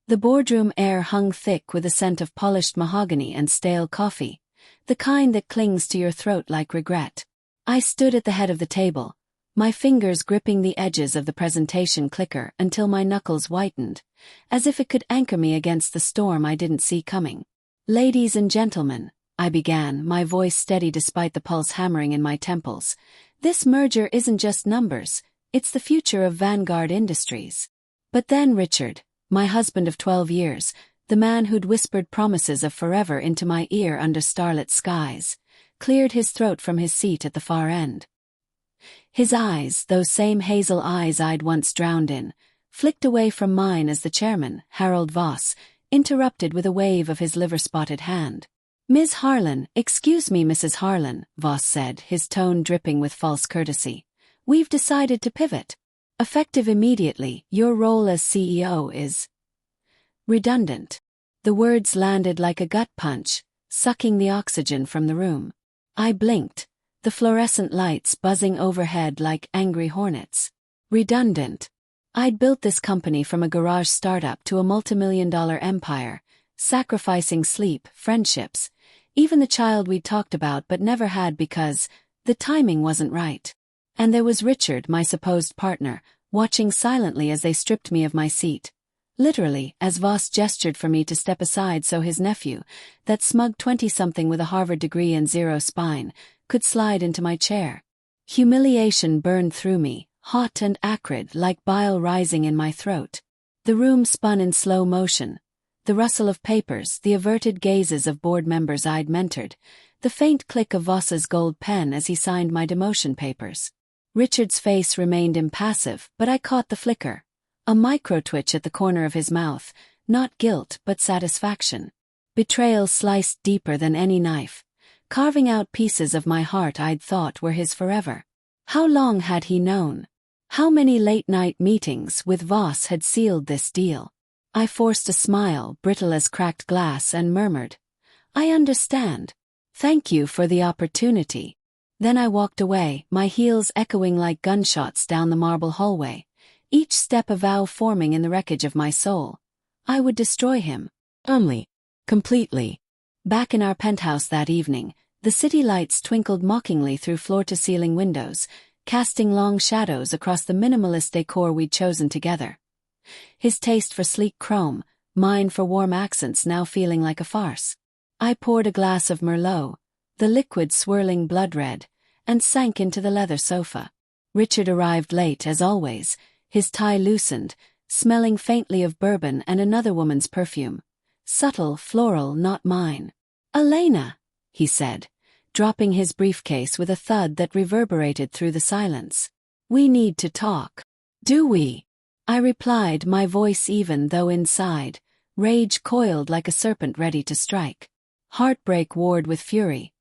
The boardroom air hung thick with a scent of polished mahogany and stale coffee, the kind that clings to your throat like regret. I stood at the head of the table, my fingers gripping the edges of the presentation clicker until my knuckles whitened, as if it could anchor me against the storm I didn't see coming. "Ladies and gentlemen," I began, my voice steady despite the pulse hammering in my temples, "this merger isn't just numbers, it's the future of Vanguard Industries." But then Richard, my husband of 12 years, the man who'd whispered promises of forever into my ear under starlit skies, cleared his throat from his seat at the far end. His eyes, those same hazel eyes I'd once drowned in, flicked away from mine as the chairman, Harold Voss, interrupted with a wave of his liver-spotted hand. "Ms. Harlan, excuse me, Mrs. Harlan," Voss said, his tone dripping with false courtesy. "We've decided to pivot. Effective immediately, your role as CEO is redundant." The words landed like a gut punch, sucking the oxygen from the room. I blinked, the fluorescent lights buzzing overhead like angry hornets. Redundant. I'd built this company from a garage startup to a multimillion-dollar empire, sacrificing sleep, friendships, even the child we'd talked about but never had because the timing wasn't right. And there was Richard, my supposed partner, watching silently as they stripped me of my seat. Literally, as Voss gestured for me to step aside so his nephew, that smug 20-something with a Harvard degree and zero spine, could slide into my chair. Humiliation burned through me, hot and acrid like bile rising in my throat. The room spun in slow motion. The rustle of papers, the averted gazes of board members I'd mentored, the faint click of Voss's gold pen as he signed my demotion papers. Richard's face remained impassive, but I caught the flicker. A micro-twitch at the corner of his mouth, not guilt but satisfaction. Betrayal sliced deeper than any knife, carving out pieces of my heart I'd thought were his forever. How long had he known? How many late-night meetings with Voss had sealed this deal? I forced a smile, brittle as cracked glass, and murmured, "I understand. Thank you for the opportunity." Then I walked away, my heels echoing like gunshots down the marble hallway, each step a vow forming in the wreckage of my soul. I would destroy him. Completely. Back in our penthouse that evening, the city lights twinkled mockingly through floor-to-ceiling windows, casting long shadows across the minimalist decor we'd chosen together. His taste for sleek chrome, mine for warm accents now feeling like a farce. I poured a glass of Merlot, the liquid swirling blood red, and sank into the leather sofa. Richard arrived late as always, his tie loosened, smelling faintly of bourbon and another woman's perfume. Subtle, floral, not mine. "Elena," he said, dropping his briefcase with a thud that reverberated through the silence. "We need to talk." "Do we?" I replied, my voice even though inside, rage coiled like a serpent ready to strike. Heartbreak warred with fury.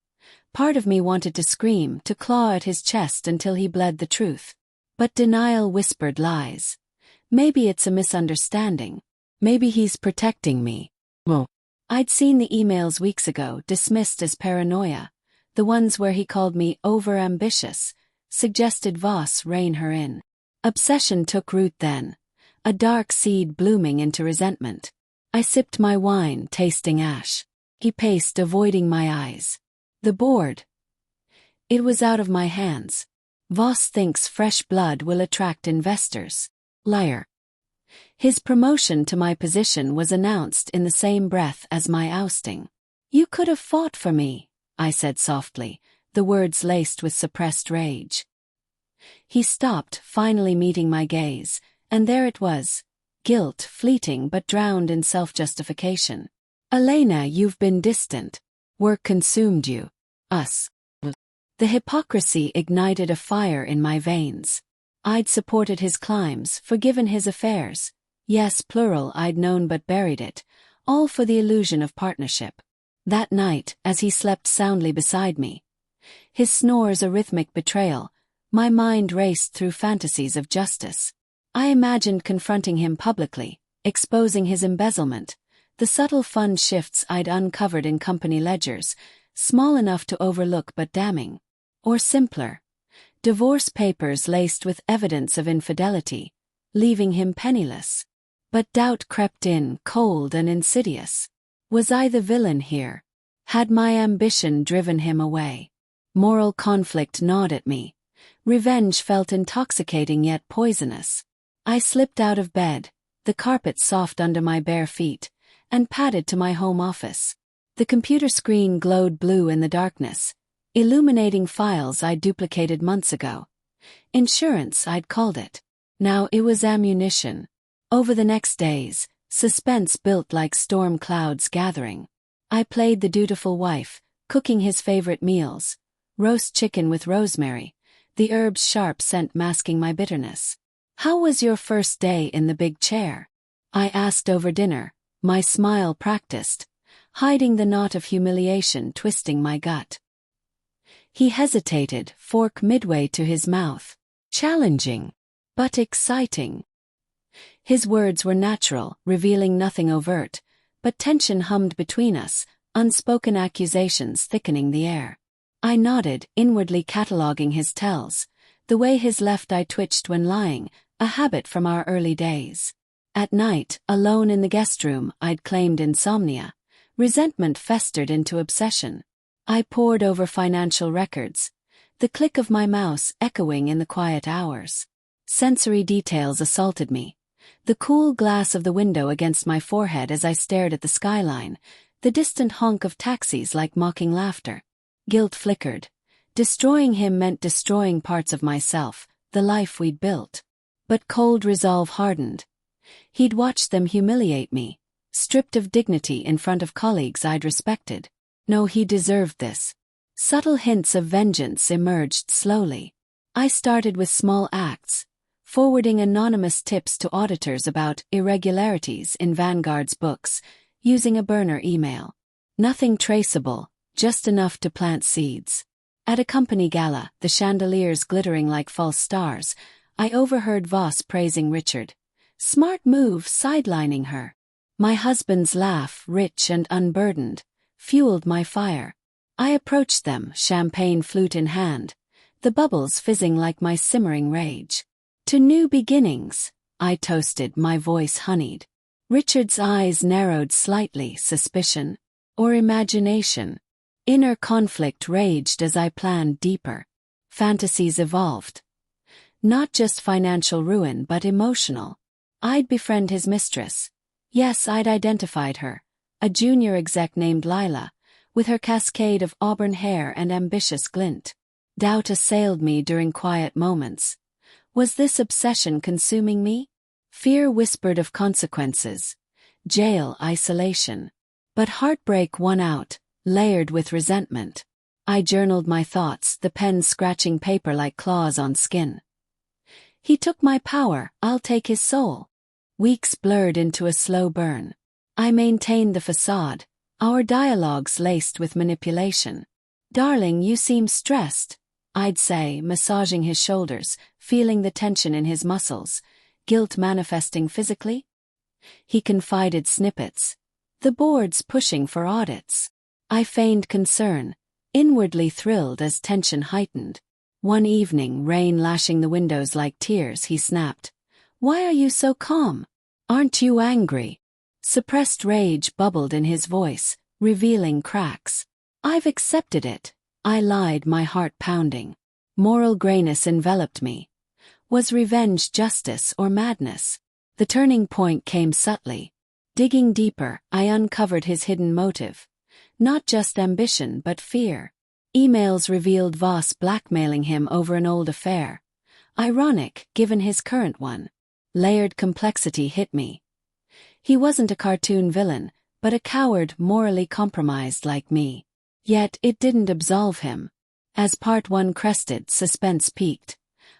Part of me wanted to scream, to claw at his chest until he bled the truth. But denial whispered lies. Maybe it's a misunderstanding. Maybe he's protecting me. Well, I'd seen the emails weeks ago, dismissed as paranoia. The ones where he called me over-ambitious, suggested Voss rein her in. Obsession took root then, a dark seed blooming into resentment. I sipped my wine, tasting ash. He paced, avoiding my eyes. The board. It was out of my hands. Voss thinks fresh blood will attract investors. Liar. His promotion to my position was announced in the same breath as my ousting. "You could have fought for me," I said softly, the words laced with suppressed rage. He stopped, finally meeting my gaze, and there it was. Guilt, fleeting but drowned in self-justification. "Elena, you've been distant. Work consumed you. Us." The hypocrisy ignited a fire in my veins. I'd supported his climbs, forgiven his affairs. Yes, plural, I'd known but buried it, all for the illusion of partnership. That night, as he slept soundly beside me, his snores a rhythmic betrayal, my mind raced through fantasies of justice. I imagined confronting him publicly, exposing his embezzlement, the subtle fund shifts I'd uncovered in company ledgers, small enough to overlook but damning. Or simpler, divorce papers laced with evidence of infidelity, leaving him penniless. But doubt crept in, cold and insidious. Was I the villain here? Had my ambition driven him away? Moral conflict gnawed at me. Revenge felt intoxicating yet poisonous. I slipped out of bed, the carpet soft under my bare feet, and padded to my home office. The computer screen glowed blue in the darkness, illuminating files I'd duplicated months ago. Insurance, I'd called it. Now it was ammunition. Over the next days, suspense built like storm clouds gathering. I played the dutiful wife, cooking his favorite meals, roast chicken with rosemary, the herb's sharp scent masking my bitterness. "How was your first day in the big chair?" I asked over dinner, my smile practiced, hiding the knot of humiliation twisting my gut. He hesitated, fork midway to his mouth. "Challenging, but exciting." His words were natural, revealing nothing overt, but tension hummed between us, unspoken accusations thickening the air. I nodded, inwardly cataloguing his tells, the way his left eye twitched when lying, a habit from our early days. At night, alone in the guest room I'd claimed insomnia, resentment festered into obsession. I pored over financial records, the click of my mouse echoing in the quiet hours. Sensory details assaulted me. The cool glass of the window against my forehead as I stared at the skyline, the distant honk of taxis like mocking laughter. Guilt flickered. Destroying him meant destroying parts of myself, the life we'd built. But cold resolve hardened. He'd watched them humiliate me, stripped of dignity in front of colleagues I'd respected. No, he deserved this. Subtle hints of vengeance emerged slowly. I started with small acts, forwarding anonymous tips to auditors about irregularities in Vanguard's books, using a burner email. Nothing traceable, just enough to plant seeds. At a company gala, the chandeliers glittering like false stars, I overheard Voss praising Richard. Smart move sidelining her. My husband's laugh, rich and unburdened, fueled my fire. I approached them, champagne flute in hand, the bubbles fizzing like my simmering rage. "To new beginnings," I toasted, my voice honeyed. Richard's eyes narrowed slightly, suspicion, or imagination. Inner conflict raged as I planned deeper. Fantasies evolved. Not just financial ruin but emotional. I'd befriend his mistress. Yes, I'd identified her, a junior exec named Lila, with her cascade of auburn hair and ambitious glint. Doubt assailed me during quiet moments. Was this obsession consuming me? Fear whispered of consequences. Jail, isolation. But heartbreak won out, layered with resentment. I journaled my thoughts, the pen scratching paper like claws on skin. He took my power, I'll take his soul. Weeks blurred into a slow burn. I maintained the facade, our dialogues laced with manipulation. "Darling, you seem stressed," I'd say, massaging his shoulders, feeling the tension in his muscles, guilt manifesting physically. He confided snippets. "The board's pushing for audits." I feigned concern, inwardly thrilled as tension heightened. One evening, rain lashing the windows like tears, he snapped. "Why are you so calm? Aren't you angry?" Suppressed rage bubbled in his voice, revealing cracks. "I've accepted it," I lied, my heart pounding. Moral grayness enveloped me. Was revenge justice or madness? The turning point came subtly. Digging deeper, I uncovered his hidden motive. Not just ambition but fear. Emails revealed Voss blackmailing him over an old affair. Ironic, given his current one. Layered complexity hit me. He wasn't a cartoon villain, but a coward morally compromised like me. Yet it didn't absolve him. As part one crested, suspense peaked.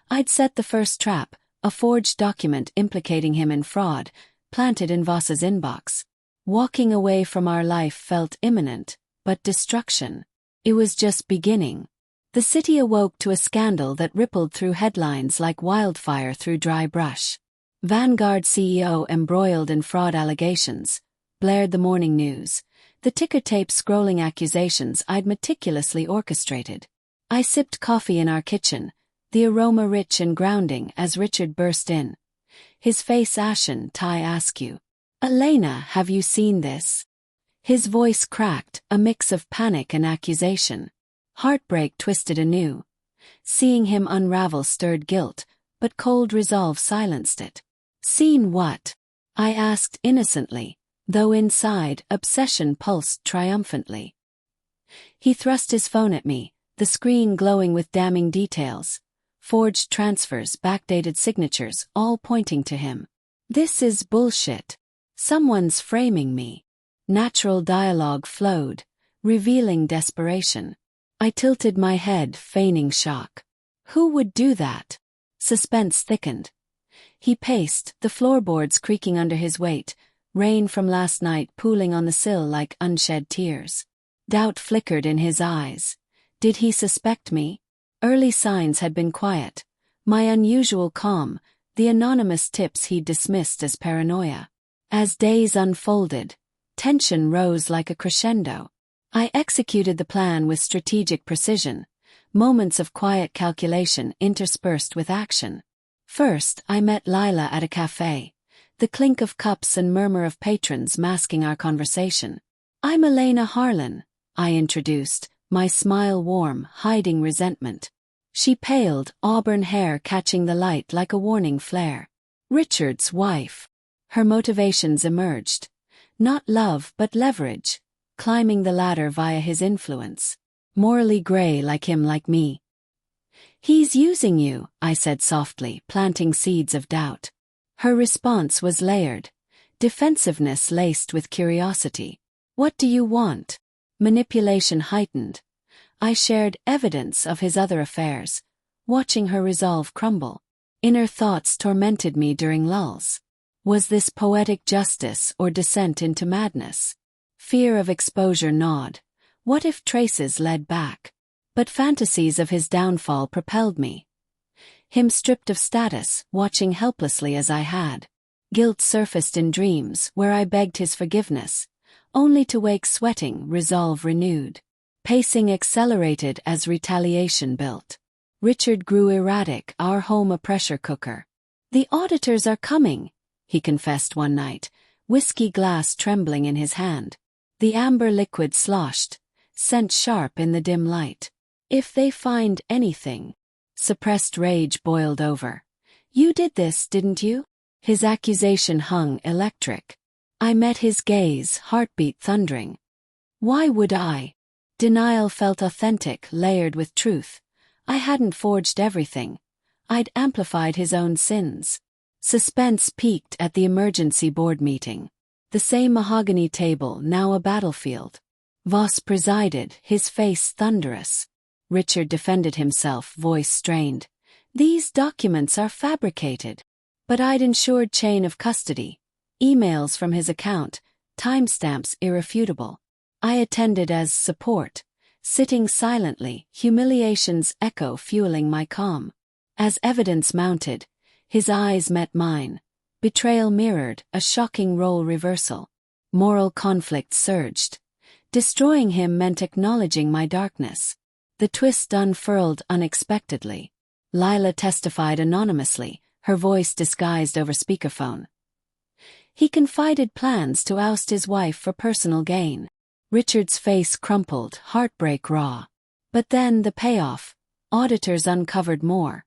I'd set the first trap, a forged document implicating him in fraud, planted in Voss's inbox. Walking away from our life felt imminent, but destruction. It was just beginning. The city awoke to a scandal that rippled through headlines like wildfire through dry brush. Vanguard CEO embroiled in fraud allegations, blared the morning news, the ticker tape scrolling accusations I'd meticulously orchestrated. I sipped coffee in our kitchen, the aroma rich and grounding as Richard burst in. His face ashen. "I ask you. Elena, have you seen this?" His voice cracked, a mix of panic and accusation. Heartbreak twisted anew. Seeing him unravel stirred guilt, but cold resolve silenced it. "Seen what?" I asked innocently, though inside, obsession pulsed triumphantly. He thrust his phone at me, the screen glowing with damning details. Forged transfers, backdated signatures, all pointing to him. "This is bullshit. Someone's framing me." Natural dialogue flowed, revealing desperation. I tilted my head, feigning shock. "Who would do that?" Suspense thickened. He paced, the floorboards creaking under his weight, rain from last night pooling on the sill like unshed tears. Doubt flickered in his eyes. Did he suspect me? Early signs had been quiet. My unusual calm, the anonymous tips he'd dismissed as paranoia. As days unfolded, tension rose like a crescendo. I executed the plan with strategic precision, moments of quiet calculation interspersed with action. First, I met Lila at a cafe, the clink of cups and murmur of patrons masking our conversation. "I'm Elena Harlan," I introduced, my smile warm, hiding resentment. She paled, auburn hair catching the light like a warning flare. "Richard's wife." Her motivations emerged. Not love but leverage, climbing the ladder via his influence. Morally gray like him, like me. "He's using you," I said softly, planting seeds of doubt. Her response was layered, defensiveness laced with curiosity. "What do you want?" Manipulation heightened. I shared evidence of his other affairs, watching her resolve crumble. Inner thoughts tormented me during lulls. Was this poetic justice or descent into madness? Fear of exposure gnawed. What if traces led back? But fantasies of his downfall propelled me. Him stripped of status, watching helplessly as I had. Guilt surfaced in dreams where I begged his forgiveness, only to wake sweating, resolve renewed. Pacing accelerated as retaliation built. Richard grew erratic, our home a pressure cooker. "The auditors are coming," he confessed one night, whiskey glass trembling in his hand. The amber liquid sloshed, scent sharp in the dim light. "If they find anything." Suppressed rage boiled over. "You did this, didn't you?" His accusation hung electric. I met his gaze, heartbeat thundering. Why would I? Denial felt authentic, layered with truth. I hadn't forged everything. I'd amplified his own sins. Suspense peaked at the emergency board meeting. The same mahogany table, now a battlefield. Voss presided, his face thunderous. Richard defended himself, voice strained. "These documents are fabricated." But I'd ensured chain of custody. Emails from his account, timestamps irrefutable. I attended as support, sitting silently, humiliation's echo fueling my calm. As evidence mounted, his eyes met mine. Betrayal mirrored, a shocking role reversal. Moral conflict surged. Destroying him meant acknowledging my darkness. The twist unfurled unexpectedly. Lila testified anonymously, her voice disguised over speakerphone. He confided plans to oust his wife for personal gain. Richard's face crumpled, heartbreak raw. But then the payoff. Auditors uncovered more.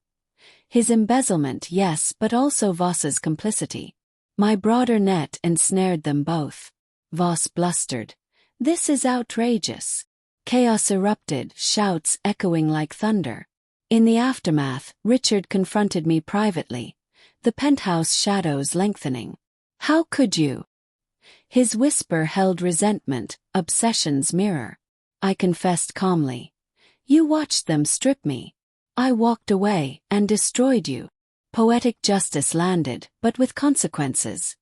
His embezzlement, yes, but also Voss's complicity. My broader net ensnared them both. Voss blustered. "This is outrageous." Chaos erupted, shouts echoing like thunder. In the aftermath, Richard confronted me privately, the penthouse shadows lengthening. "How could you?" His whisper held resentment, obsession's mirror. I confessed calmly. "You watched them strip me. I walked away and destroyed you." Poetic justice landed, but with consequences.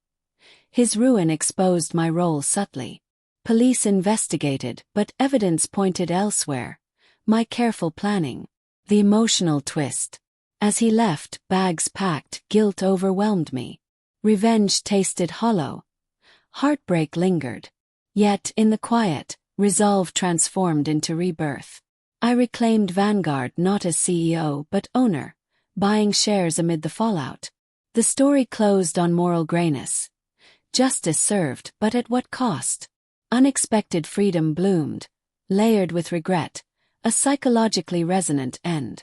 His ruin exposed my role subtly. Police investigated, but evidence pointed elsewhere. My careful planning. The emotional twist. As he left, bags packed, guilt overwhelmed me. Revenge tasted hollow. Heartbreak lingered. Yet, in the quiet, resolve transformed into rebirth. I reclaimed Vanguard not as CEO but owner, buying shares amid the fallout. The story closed on moral grayness. Justice served, but at what cost? Unexpected freedom bloomed, layered with regret, a psychologically resonant end.